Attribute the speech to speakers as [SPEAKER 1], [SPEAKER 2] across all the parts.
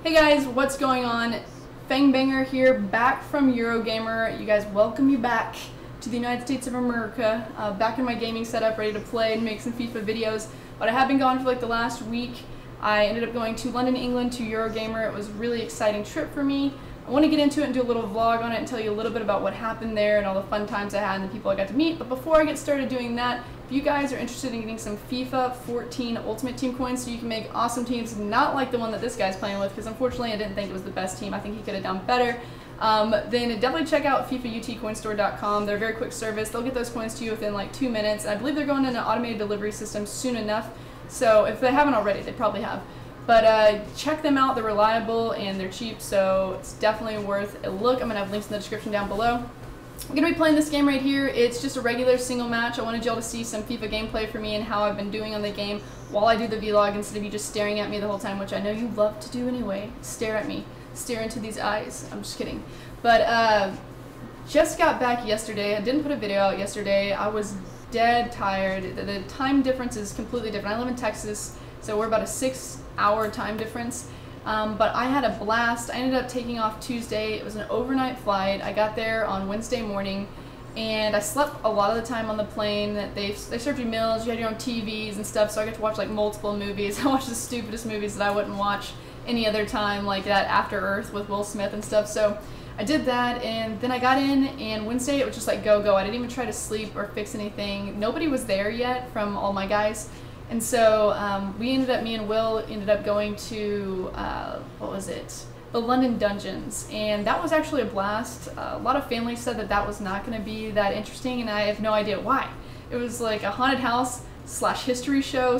[SPEAKER 1] Hey guys, what's going on? Fangbanger here, back from Eurogamer. You guys, welcome you back to the United States of America. Back in my gaming setup, ready to play and make some FIFA videos. But I have been gone for like the last week. I ended up going to London, England to Eurogamer. It was a really exciting trip for me. I want to get into it and do a little vlog on it and tell you a little bit about what happened there and all the fun times I had and the people I got to meet. But before I get started doing that, if you guys are interested in getting some FIFA 14 Ultimate Team coins so you can make awesome teams, not like the one that this guy's playing with, because unfortunately I didn't think it was the best team. I think he could have done better. Then definitely check out FIFAUTcoinstore.com. They're a very quick service. They'll get those coins to you within like 2 minutes. I believe they're going in an automated delivery system soon enough. So if they haven't already, they probably have. But check them out. They're reliable and they're cheap, so it's definitely worth a look. I'm going to have links in the description down below. I'm going to be playing this game right here. It's just a regular single match. I wanted y'all to see some FIFA gameplay for me and how I've been doing on the game while I do the vlog instead of you just staring at me the whole time, which I know you love to do anyway. Stare at me. Stare into these eyes. I'm just kidding. But just got back yesterday. I didn't put a video out yesterday. I was dead tired. The time difference is completely different. I live in Texas, so we're about a 6-hour time difference. But I had a blast. I ended up taking off Tuesday. It was an overnight flight. I got there on Wednesday morning, and I slept a lot of the time on the plane. They served you meals, you had your own TVs and stuff, so I got to watch like multiple movies. I watched the stupidest movies that I wouldn't watch any other time, like that After Earth with Will Smith and stuff. So I did that, and then I got in, and Wednesday it was just like go. I didn't even try to sleep or fix anything. Nobody was there yet from all my guys. And so me and Will ended up going to, what was it? The London Dungeons. And that was actually a blast. A lot of families said that that was not going to be that interesting, and I have no idea why. It was like a haunted house / history show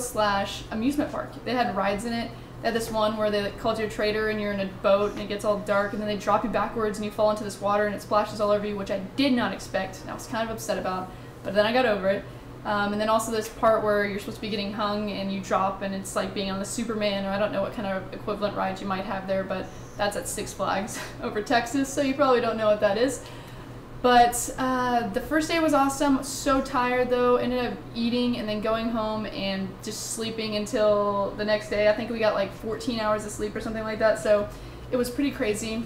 [SPEAKER 1] / amusement park. They had rides in it. They had this one where they called you a traitor and you're in a boat and it gets all dark, and then they drop you backwards and you fall into this water and it splashes all over you, which I did not expect and I was kind of upset about, but then I got over it. And then also this part where you're supposed to be getting hung and you drop, and it's like being on the Superman, or I don't know what kind of equivalent ride you might have there, but that's at Six Flags over Texas, so you probably don't know what that is. But the first day was awesome. So tired though. Ended up eating and then going home and just sleeping until the next day. I think we got like 14 hours of sleep or something like that, so it was pretty crazy.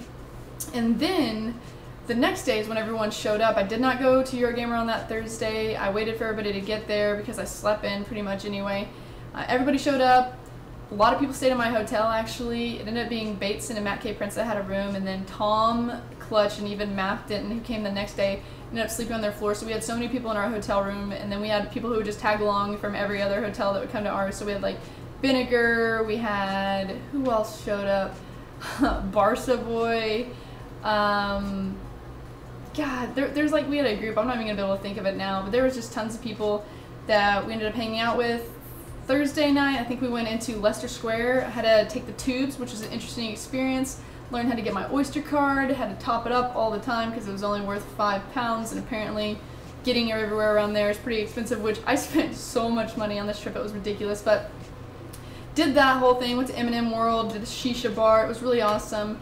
[SPEAKER 1] And then the next day is when everyone showed up. I did not go to Eurogamer on that Thursday. I waited for everybody to get there because I slept in pretty much anyway. Everybody showed up. A lot of people stayed in my hotel actually. It ended up being Bateson and Matt K. Prince that had a room, and then Tom, Clutch, and even Matt Denton, who came the next day, ended up sleeping on their floor. So we had so many people in our hotel room, and then we had people who would just tag along from every other hotel that would come to ours. So we had like Vinegar, we had, who else showed up? Barca Boy. God, there's like, we had a group, I'm not even gonna be able to think of it now, but there was just tons of people that we ended up hanging out with. Thursday night, I think we went into Leicester Square. I had to take the tubes, which was an interesting experience. Learned how to get my Oyster card, had to top it up all the time because it was only worth £5, and apparently getting everywhere around there is pretty expensive, which I spent so much money on this trip, it was ridiculous. But did that whole thing, went to M&M World, did the shisha bar, it was really awesome.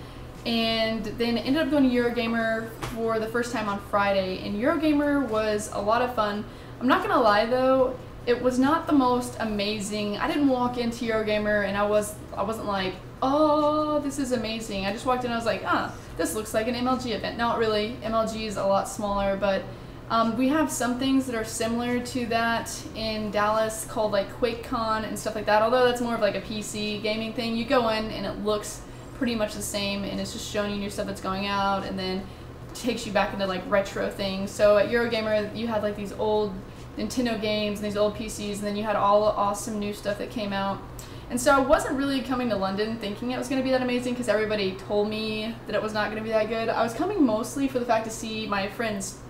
[SPEAKER 1] And then ended up going to Eurogamer for the first time on Friday, and Eurogamer was a lot of fun. I'm not gonna lie though, it was not the most amazing. I didn't walk into Eurogamer and I wasn't like, oh, this is amazing. I just walked in and I was like, this looks like an MLG event. Not really, MLG is a lot smaller, but we have some things that are similar to that in Dallas called like QuakeCon and stuff like that, although that's more of like a PC gaming thing. You go in and it looks pretty much the same, and it's just showing you new stuff that's going out, and then takes you back into like retro things. So at Eurogamer you had like these old Nintendo games and these old PCs, and then you had all the awesome new stuff that came out. And so I wasn't really coming to London thinking it was going to be that amazing because everybody told me that it was not going to be that good. I was coming mostly for the fact to see my friends,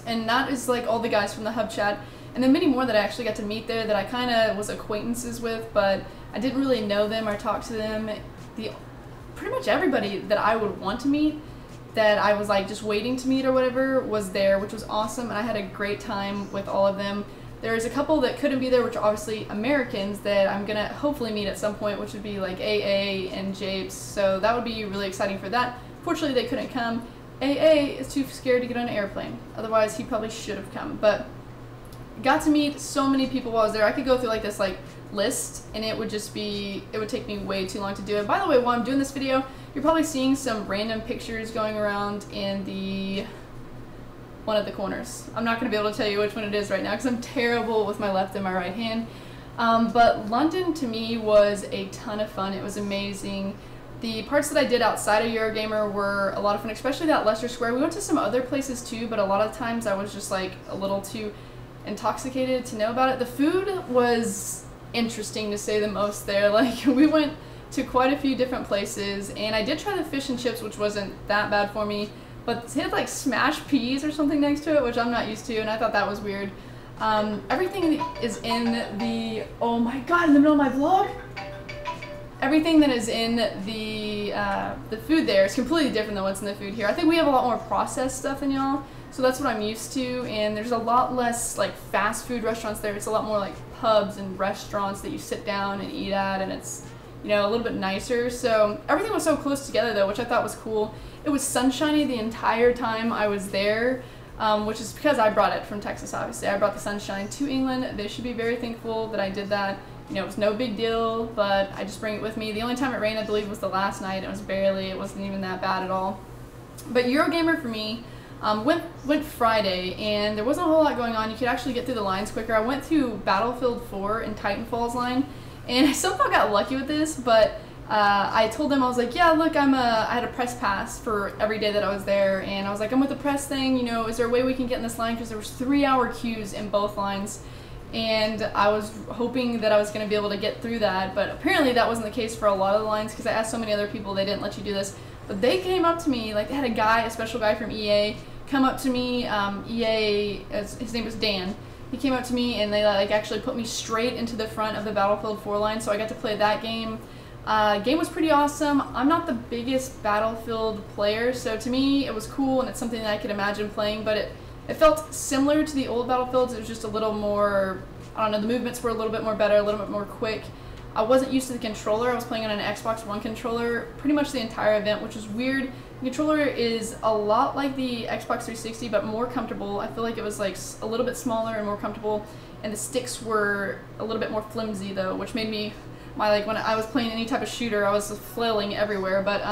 [SPEAKER 1] and that is like all the guys from the hub chat, and then many more that I actually got to meet there that I kind of was acquaintances with, but I didn't really know them or talk to them. Pretty much everybody that I would want to meet, that I was like just waiting to meet or whatever, was there, which was awesome, and I had a great time with all of them. There's a couple that couldn't be there, which are obviously Americans that I'm gonna hopefully meet at some point, which would be like AA and Japes, so that would be really exciting for that. Fortunately they couldn't come. AA is too scared to get on an airplane, otherwise he probably should have come, but got to meet so many people while I was there. I could go through like this like list, and it would take me way too long to do it. By the way, while I'm doing this video, you're probably seeing some random pictures going around in one of the corners. I'm not going to be able to tell you which one it is right now because I'm terrible with my left and my right hand. But London to me was a ton of fun. It was amazing. The parts that I did outside of Eurogamer were a lot of fun, especially that Leicester Square. We went to some other places too, but a lot of times I was just like a little too intoxicated to know about it. The food was interesting to say the most there. Like, we went to quite a few different places, and I did try the fish and chips, which wasn't that bad for me, but they had like smashed peas or something next to it, which I'm not used to, and I thought that was weird. Everything is in the, oh my god, in the middle of my vlog? Everything that is in the food there is completely different than what's in the food here. I think we have a lot more processed stuff than y'all, so that's what I'm used to, and there's a lot less like fast food restaurants there. It's a lot more like pubs and restaurants that you sit down and eat at, and it's, you know, a little bit nicer. So everything was so close together though, which I thought was cool. It was sunshiny the entire time I was there, which is because I brought it from Texas, obviously. I brought the sunshine to England. They should be very thankful that I did that. You know, it was no big deal, but I just bring it with me. The only time it rained, I believe, was the last night. It wasn't even that bad at all. But Eurogamer for me went Friday, and there wasn't a whole lot going on. You could actually get through the lines quicker. I went through Battlefield 4 and Titanfall's line, and I somehow got lucky with this, but I told them, I was like, yeah, look, I had a press pass for every day that I was there, and I was like, I'm with the press thing, you know, is there a way we can get in this line? Because there was 3-hour queues in both lines, and I was hoping that I was going to be able to get through that, but apparently that wasn't the case for a lot of the lines, because I asked so many other people, they didn't let you do this. But they came up to me, like they had a special guy from EA, come up to me, EA, his name was Dan. He came up to me and they like actually put me straight into the front of the Battlefield 4 line, so I got to play that game. Game was pretty awesome. I'm not the biggest Battlefield player, so to me it was cool and it's something that I could imagine playing, but it felt similar to the old Battlefields. It was just a little more, I don't know, the movements were a little bit more better, a little bit more quick. I wasn't used to the controller. I was playing on an Xbox One controller pretty much the entire event, which is weird. The controller is a lot like the Xbox 360, but more comfortable. I feel like it was like a little bit smaller and more comfortable, and the sticks were a little bit more flimsy though, which made me, when I was playing any type of shooter, I was flailing everywhere. But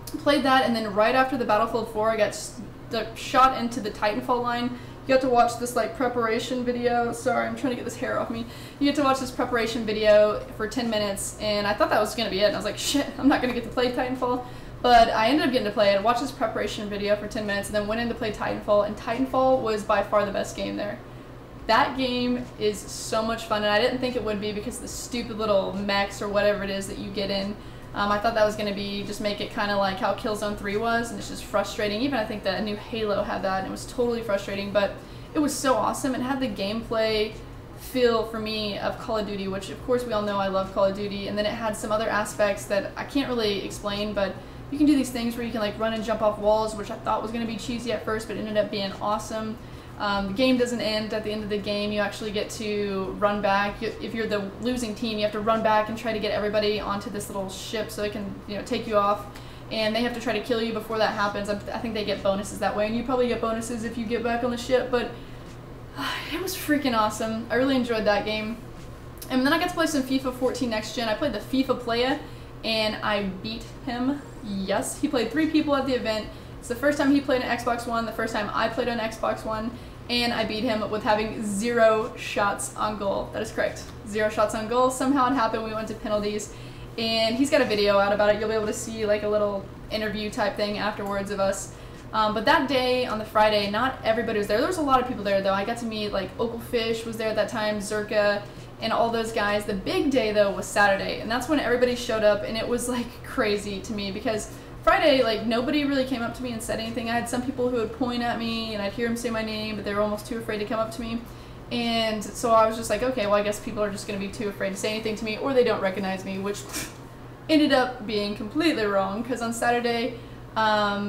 [SPEAKER 1] played that, and then right after the Battlefield 4, I got shot into the Titanfall line. You have to watch this like preparation video. Sorry, I'm trying to get this hair off me. You get to watch this preparation video for 10 minutes, and I thought that was going to be it. And I was like, shit, I'm not going to get to play Titanfall. But I ended up getting to play it. I watched this preparation video for 10 minutes, and then went in to play Titanfall, and Titanfall was by far the best game there. That game is so much fun, and I didn't think it would be because of the stupid little mechs or whatever it is that you get in. I thought that was going to be just make it kind of like how Killzone 3 was, and it's just frustrating. Even I think that a new Halo had that, and it was totally frustrating, but it was so awesome. It had the gameplay feel for me of Call of Duty, which of course we all know I love Call of Duty, and then it had some other aspects that I can't really explain, but you can do these things where you can like run and jump off walls, which I thought was going to be cheesy at first, but ended up being awesome. The game doesn't end at the end of the game. You actually get to run back. If you're the losing team, you have to run back and try to get everybody onto this little ship so they can, you know, take you off. And they have to try to kill you before that happens. I think they get bonuses that way, and you probably get bonuses if you get back on the ship, but it was freaking awesome. I really enjoyed that game. And then I got to play some FIFA 14 Next Gen. I played the FIFA player, and I beat him. Yes, he played 3 people at the event. It's the first time he played on Xbox One, the first time I played on Xbox One, and I beat him with having 0 shots on goal. That is correct. 0 shots on goal. Somehow it happened. We went to penalties, and he's got a video out about it. You'll be able to see like a little interview type thing afterwards of us. But that day, on the Friday, not everybody was there. There was a lot of people there, though. I got to meet, like, Oaklefish was there at that time, Zerka, and all those guys. The big day, though, was Saturday, and that's when everybody showed up, and it was, like, crazy to me, because Friday, like, nobody really came up to me and said anything. I had some people who would point at me, and I'd hear them say my name, but they were almost too afraid to come up to me. And so I was just like, okay, well, I guess people are just going to be too afraid to say anything to me, or they don't recognize me, which ended up being completely wrong, because on Saturday,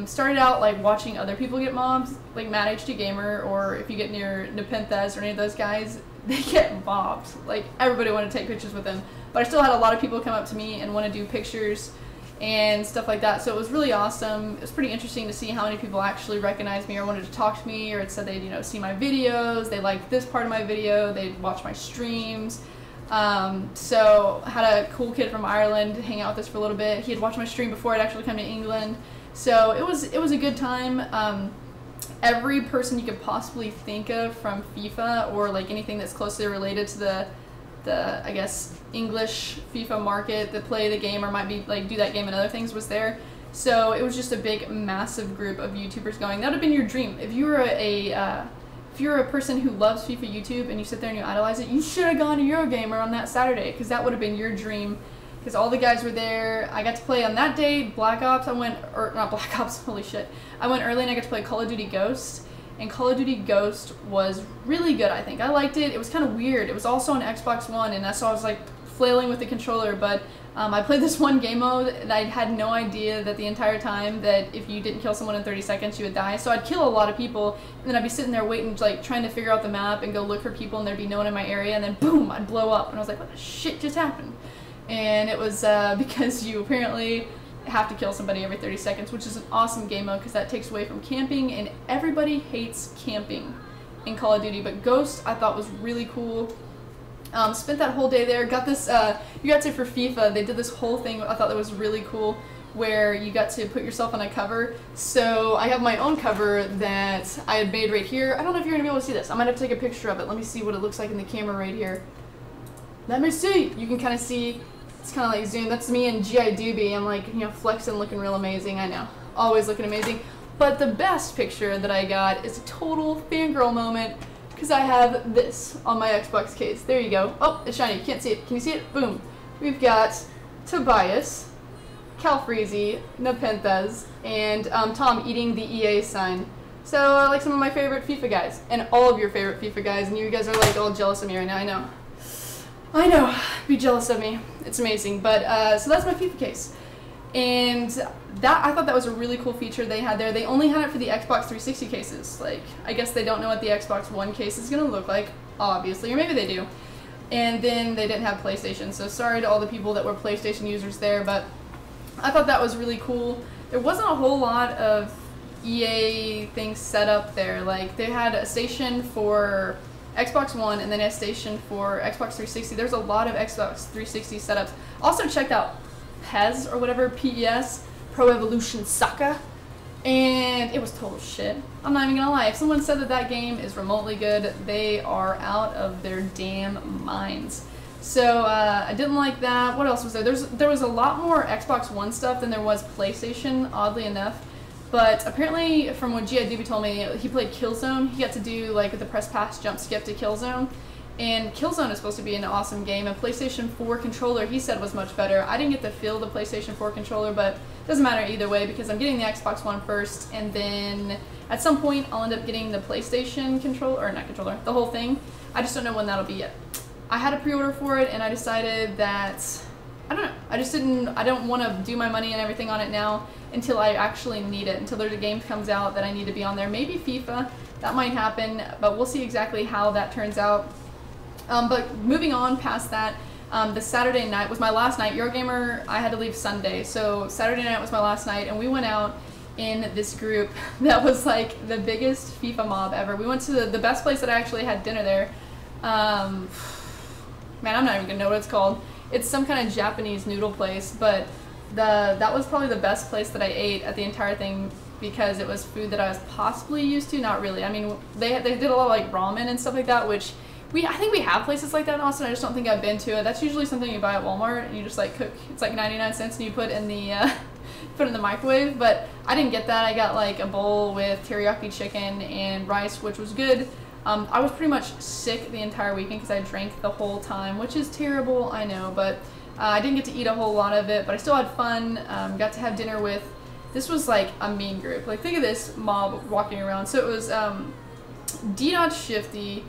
[SPEAKER 1] started out like watching other people get mobbed, like MattHDGamer, or if you get near Nepenthes or any of those guys, they get mobbed. Like, everybody wanted to take pictures with them. But I still had a lot of people come up to me and want to do pictures and stuff like that, so it was really awesome. It was pretty interesting to see how many people actually recognized me or wanted to talk to me, or it said they'd, you know, see my videos, they liked this part of my video, they'd watch my streams. So had a cool kid from Ireland hang out with us for a little bit. He had watched my stream before I'd actually come to England, so it was a good time. Every person you could possibly think of from FIFA or like anything that's closely related to the I guess English FIFA market that play the game or might be like do that game and other things was there. So it was just a big, massive group of YouTubers going. That would have been your dream if you were if you're a person who loves FIFA YouTube and you sit there and you idolize it. You should have gone to Eurogamer on that Saturday because that would have been your dream. Because all the guys were there. I got to play on that day Black Ops. Not Black Ops. Holy shit! I went early and I got to play Call of Duty Ghost. And Call of Duty Ghost was really good, I think. I liked it. It was kind of weird. It was also on Xbox One, and that's why I was like flailing with the controller. But I played this one game mode, and I had no idea that the entire time that if you didn't kill someone in 30 seconds, you would die. So I'd kill a lot of people, and then I'd be sitting there waiting, like trying to figure out the map and go look for people, and there'd be no one in my area, and then boom, I'd blow up. And I was like, what the shit just happened? And it was because you apparently have to kill somebody every 30 seconds, which is an awesome game mode because that takes away from camping, and everybody hates camping in Call of Duty. But Ghost I thought was really cool. Spent that whole day there. Got this, you got to, for FIFA, they did this whole thing I thought that was really cool where you got to put yourself on a cover. So I have my own cover that I had made right here. I don't know if you're going to be able to see this. I might have to take a picture of it. Let me see what it looks like in the camera right here. Let me see. You can kind of see. It's kind of like zoom. That's me and PIGGYBACK. I'm like, you know, flexing, looking real amazing. I know. Always looking amazing. But the best picture that I got is a total fangirl moment because I have this on my Xbox case. There you go. Oh, it's shiny. You can't see it. Can you see it? Boom. We've got Tobias, Calfreezy, Nepenthes, and Tom eating the EA sign. So like some of my favorite FIFA guys. And all of your favorite FIFA guys. And you guys are like all jealous of me right now. I know. I know, be jealous of me. It's amazing. But so that's my FIFA case, and that I thought that was a really cool feature they had there. They only had it for the Xbox 360 cases. Like, I guess they don't know what the Xbox One case is gonna look like, obviously, or maybe they do. And then they didn't have PlayStation, so sorry to all the people that were PlayStation users there. But I thought that was really cool. There wasn't a whole lot of EA things set up there. Like, they had a station for Xbox One and then a station for Xbox 360. There's a lot of Xbox 360 setups. Also checked out PES or whatever, PES, Pro Evolution Soccer, and it was total shit. I'm not even gonna lie. If someone said that that game is remotely good, they are out of their damn minds. So I didn't like that. What else was there? There was a lot more Xbox One stuff than there was PlayStation, oddly enough. But apparently, from what PIGGYBACK told me, he played Killzone. He got to do like the press pass jump skip to Killzone. And Killzone is supposed to be an awesome game. A PlayStation 4 controller, he said, was much better. I didn't get to feel the PlayStation 4 controller, but it doesn't matter either way because I'm getting the Xbox One first, and then at some point I'll end up getting the PlayStation controller, or not controller, the whole thing. I just don't know when that'll be yet. I had a pre-order for it, and I decided that, I don't know, I don't want to do my money and everything on it now until I actually need it, until there's a game comes out that I need to be on there. Maybe FIFA, that might happen, but we'll see exactly how that turns out. But moving on past that, the Saturday night was my last night. Eurogamer, I had to leave Sunday, so Saturday night was my last night, and we went out in this group that was like the biggest FIFA mob ever. We went to the best place that I actually had dinner there. Man, I'm not even gonna know what it's called. It's some kind of Japanese noodle place, but that was probably the best place that I ate at the entire thing because it was food that I was possibly used to. Not really. I mean, they did a lot of like ramen and stuff like that, which I think we have places like that in Austin. I just don't think I've been to it. That's usually something you buy at Walmart and you just like cook. It's like 99 cents and you put in the put in the microwave. But I didn't get that. I got like a bowl with teriyaki chicken and rice, which was good. I was pretty much sick the entire weekend because I drank the whole time, which is terrible, I know, but I didn't get to eat a whole lot of it, but I still had fun. Got to have dinner with, this was like a mean group. Like, think of this mob walking around. So it was D-Dodge Shifty,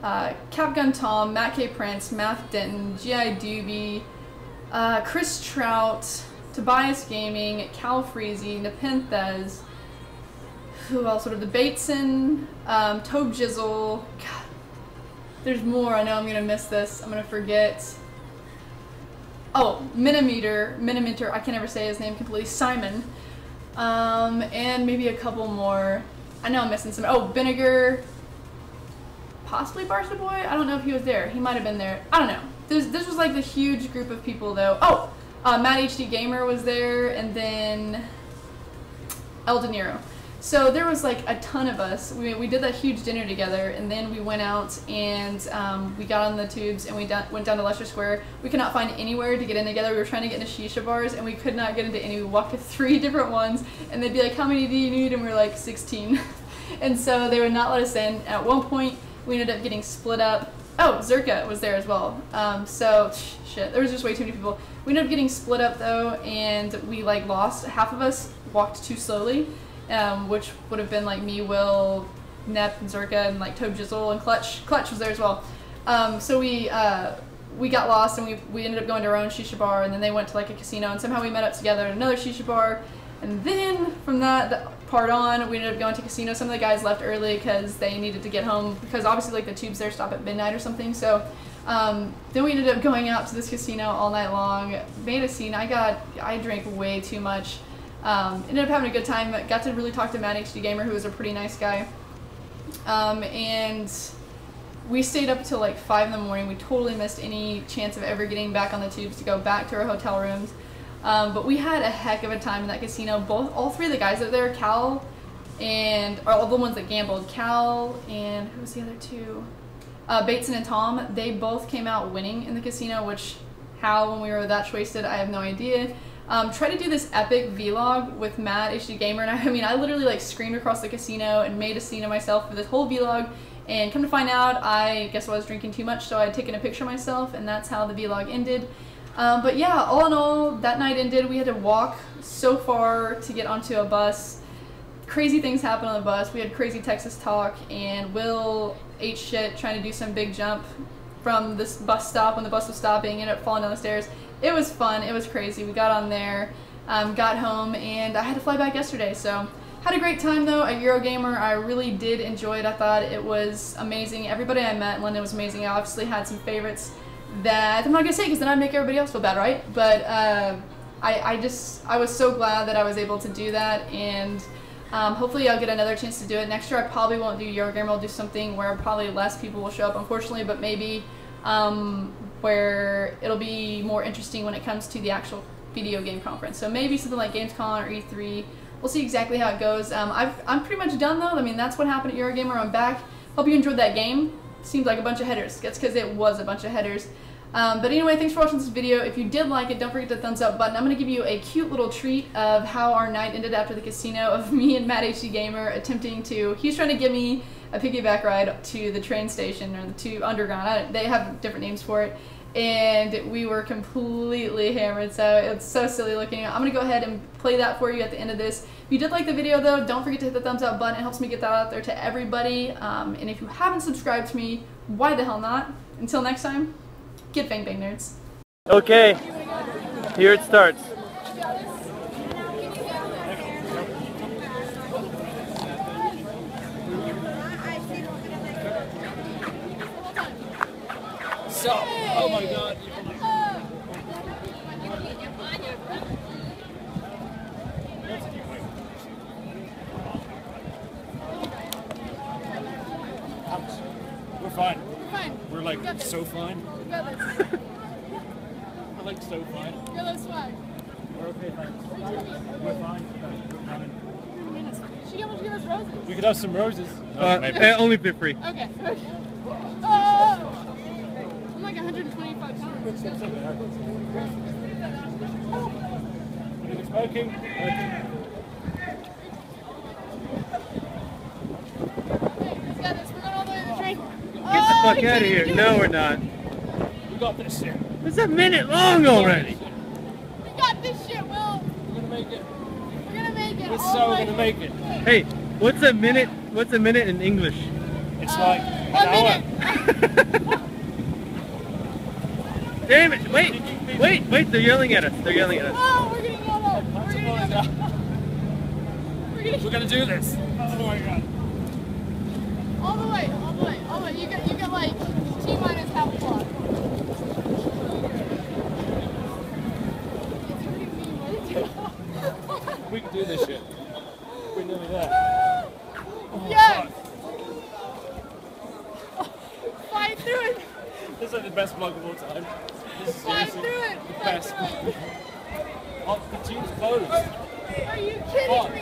[SPEAKER 1] Capgun Tom, Matt K. Prince, Math Denton, PIGGYBACK, Chris Trout, Tobias Gaming, Calfreezy, Nepenthes, who else? Sort of the Bateson, Tobe Jizzle. God, there's more. I know I'm gonna miss this. I'm gonna forget. Oh, Minimeter. I can never say his name completely. Simon, and maybe a couple more. I know I'm missing some. Oh, Vinegar. Possibly Barca Boy. I don't know if he was there. He might have been there. I don't know. this was like the huge group of people though. Oh, MattHDGamer was there, and then El De Niro. So there was like a ton of us. We did that huge dinner together, and then we went out and we got on the tubes and we went down to Leicester Square. We could not find anywhere to get in together. We were trying to get into shisha bars and we could not get into any. We walked to 3 different ones and they'd be like, how many do you need? And we were like 16. And so they would not let us in. At one point we ended up getting split up. Oh, Zerka was there as well. So shit, there was just way too many people. We ended up getting split up though, and we like lost. Half of us walked too slowly. Which would have been like me, Will, Nep, and Zerka, and like Toad Jizzle, and Clutch. Clutch was there as well. So we got lost, and we ended up going to our own shisha bar, and then they went to like a casino, and somehow we met up together at another shisha bar, and then from that part on, we ended up going to casino. Some of the guys left early because they needed to get home, because obviously like the tubes there stop at midnight or something. So then we ended up going out to this casino all night long, made a scene. I drank way too much. Ended up having a good time. Got to really talk to MattHDGamer, who was a pretty nice guy. And we stayed up till like 5 in the morning. We totally missed any chance of ever getting back on the tubes to go back to our hotel rooms. But we had a heck of a time in that casino. All 3 of the guys out there, Cal and all the ones that gambled, Cal and who was the other 2? Bateson and Tom. They both came out winning in the casino, which how when we were that wasted, I have no idea. Try to do this epic vlog with MattHDGamer, and I literally like screamed across the casino and made a scene of myself for this whole vlog, and come to find out, I guess I was drinking too much, so I had taken a picture of myself, and that's how the vlog ended. But yeah, all in all, that night ended. We had to walk so far to get onto a bus. Crazy things happened on the bus. We had crazy Texas talk, and Will ate shit trying to do some big jump from this bus stop when the bus was stopping, ended up falling down the stairs. It was fun. It was crazy. We got on there, got home, and I had to fly back yesterday. So had a great time though at Eurogamer. I really did enjoy it. I thought it was amazing. Everybody I met in London was amazing. I obviously had some favorites that I'm not gonna say because then I'd make everybody else feel bad, right? But I was so glad that I was able to do that, and hopefully I'll get another chance to do it next year. I probably won't do Eurogamer. I'll do something where probably less people will show up, unfortunately, but maybe where it'll be more interesting when it comes to the actual video game conference. So maybe something like Gamescom or E3. We'll see exactly how it goes. I'm pretty much done though. That's what happened at Eurogamer. I'm back. Hope you enjoyed that game. Seems like a bunch of headers. That's because it was a bunch of headers. But anyway, thanks for watching this video. If you did like it, don't forget the thumbs up button. I'm going to give you a cute little treat of how our night ended after the casino, of me and MattHDGamer attempting to, he's trying to give me a piggyback ride to the train station, or to Underground. They have different names for it. And we were completely hammered, so it's so silly looking. I'm going to go ahead and play that for you at the end of this. If you did like the video though, don't forget to hit the thumbs up button. It helps me get that out there to everybody. And if you haven't subscribed to me, why the hell not? Until next time, get bang bang nerds.
[SPEAKER 2] Okay, here it starts. So, oh my god. We're fine.
[SPEAKER 3] We're fine.
[SPEAKER 2] We're like so fine.
[SPEAKER 3] We got this.
[SPEAKER 2] We're like so fine.
[SPEAKER 3] You're the swag.
[SPEAKER 2] We're okay, thanks. We're fine. We're fine.
[SPEAKER 3] She almost give us roses.
[SPEAKER 2] We could have some roses.
[SPEAKER 4] Only for free.
[SPEAKER 3] Okay. Oh! I'm like 125 pounds.
[SPEAKER 2] Smoking.
[SPEAKER 3] Let's get this. We're going all the way to the train.
[SPEAKER 4] Get the fuck out of here. No, we're not.
[SPEAKER 2] We got this shit.
[SPEAKER 4] It's a minute long already.
[SPEAKER 3] We got this shit, Will.
[SPEAKER 2] We're gonna make it.
[SPEAKER 3] We're gonna make it.
[SPEAKER 2] We're so gonna make it.
[SPEAKER 4] Hey, what's a minute? What's a minute in English?
[SPEAKER 2] It's like an hour.
[SPEAKER 4] Damn it! Wait! They're yelling at us. They're yelling at us.
[SPEAKER 3] Oh, we're getting yelled at. We're getting yelled at.
[SPEAKER 2] We're gonna do this. Oh my god.
[SPEAKER 3] All the way. You get like T-minus half a block.
[SPEAKER 2] We can do this shit. We're nearly there.
[SPEAKER 3] Yes! Fight through it!
[SPEAKER 2] This is like the best vlog of all time. This is
[SPEAKER 3] Fly
[SPEAKER 2] seriously
[SPEAKER 3] through it.
[SPEAKER 2] the
[SPEAKER 3] Fly
[SPEAKER 2] best.
[SPEAKER 3] through it.
[SPEAKER 2] Oh, the tune's closed.
[SPEAKER 3] Are you kidding me?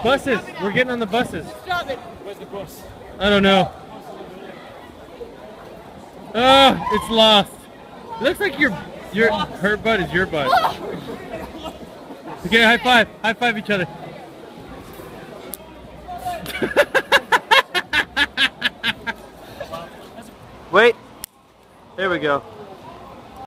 [SPEAKER 4] Buses. We're getting on the buses.
[SPEAKER 3] Drop it.
[SPEAKER 2] Where's the bus?
[SPEAKER 4] I don't know. Oh, it's lost. It looks like your her butt is your butt. Okay, high five. High five each other. Wait. There we go.